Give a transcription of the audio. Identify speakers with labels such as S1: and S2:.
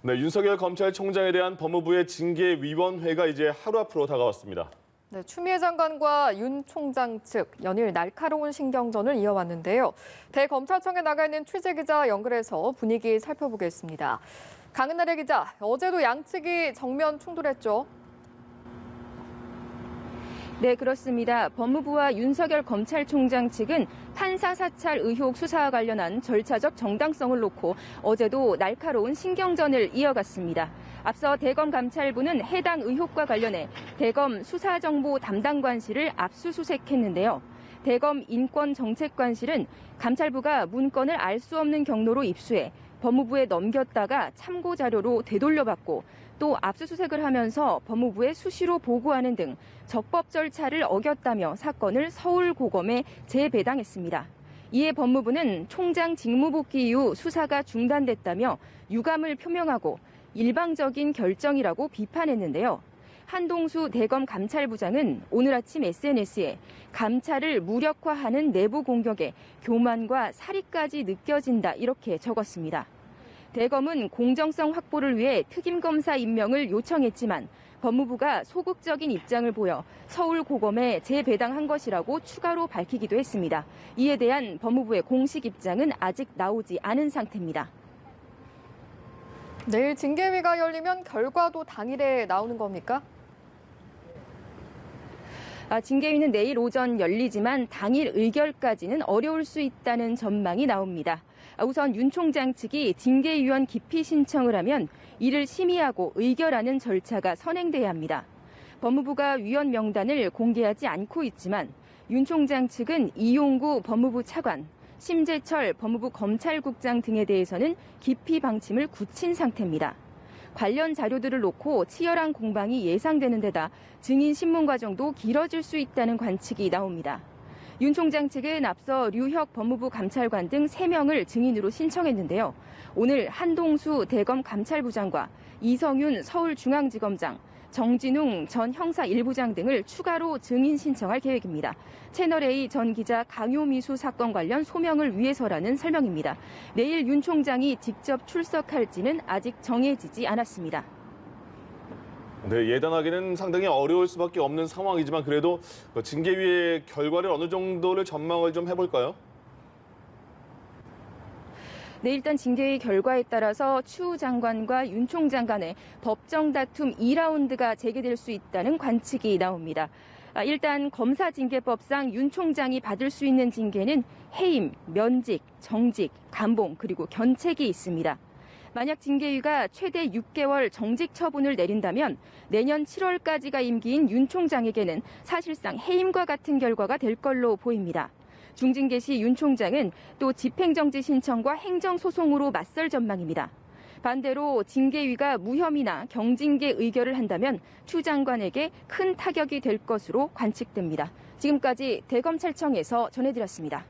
S1: 네, 윤석열 검찰총장에 대한 법무부의 징계위원회가 이제 하루 앞으로 다가왔습니다.
S2: 네, 추미애 장관과 윤 총장 측 연일 날카로운 신경전을 이어왔는데요. 대검찰청에 나가 있는 취재기자 연결해서 분위기 살펴보겠습니다. 강은나래 기자, 어제도 양측이 정면 충돌했죠.
S3: 네, 그렇습니다. 법무부와 윤석열 검찰총장 측은 판사 사찰 의혹 수사와 관련한 절차적 정당성을 놓고 어제도 날카로운 신경전을 이어갔습니다. 앞서 대검감찰부는 해당 의혹과 관련해 대검 수사정보 담당관실을 압수수색했는데요. 대검 인권정책관실은 감찰부가 문건을 알 수 없는 경로로 입수해 법무부에 넘겼다가 참고 자료로 되돌려받고 또 압수수색을 하면서 법무부에 수시로 보고하는 등 적법 절차를 어겼다며 사건을 서울고검에 재배당했습니다. 이에 법무부는 총장 직무복귀 이후 수사가 중단됐다며 유감을 표명하고 일방적인 결정이라고 비판했는데요. 한동수 대검 감찰부장은 오늘 아침 SNS에 감찰을 무력화하는 내부 공격에 교만과 사리까지 느껴진다 이렇게 적었습니다. 대검은 공정성 확보를 위해 특임검사 임명을 요청했지만 법무부가 소극적인 입장을 보여 서울고검에 재배당한 것이라고 추가로 밝히기도 했습니다. 이에 대한 법무부의 공식 입장은 아직 나오지 않은 상태입니다.
S2: 내일 징계위가 열리면 결과도 당일에 나오는 겁니까?
S3: 징계위는 내일 오전 열리지만 당일 의결까지는 어려울 수 있다는 전망이 나옵니다. 우선 윤 총장 측이 징계위원 기피 신청을 하면 이를 심의하고 의결하는 절차가 선행돼야 합니다. 법무부가 위원 명단을 공개하지 않고 있지만 윤 총장 측은 이용구 법무부 차관, 심재철 법무부 검찰국장 등에 대해서는 기피 방침을 굳힌 상태입니다. 관련 자료들을 놓고 치열한 공방이 예상되는 데다 증인 신문 과정도 길어질 수 있다는 관측이 나옵니다. 윤 총장 측은 앞서 류혁 법무부 감찰관 등 3명을 증인으로 신청했는데요. 오늘 한동수 대검 감찰부장과 이성윤 서울중앙지검장, 정진웅 전 형사 1부장 등을 추가로 증인 신청할 계획입니다. 채널A 전 기자 강요미수 사건 관련 소명을 위해서라는 설명입니다. 내일 윤 총장이 직접 출석할지는 아직 정해지지 않았습니다.
S1: 네, 예단하기는 상당히 어려울 수밖에 없는 상황이지만 그래도 징계위의 결과를 어느 정도를 전망을 좀 해볼까요?
S3: 네, 일단 징계위 결과에 따라서 추 장관과 윤 총장 간의 법정 다툼 2라운드가 재개될 수 있다는 관측이 나옵니다. 일단 검사징계법상 윤 총장이 받을 수 있는 징계는 해임, 면직, 정직, 감봉 그리고 견책이 있습니다. 만약 징계위가 최대 6개월 정직 처분을 내린다면 내년 7월까지가 임기인 윤 총장에게는 사실상 해임과 같은 결과가 될 걸로 보입니다. 중징계 시 윤 총장은 또 집행정지 신청과 행정소송으로 맞설 전망입니다. 반대로 징계위가 무혐의나 경징계 의결을 한다면 추 장관에게 큰 타격이 될 것으로 관측됩니다. 지금까지 대검찰청에서 전해드렸습니다.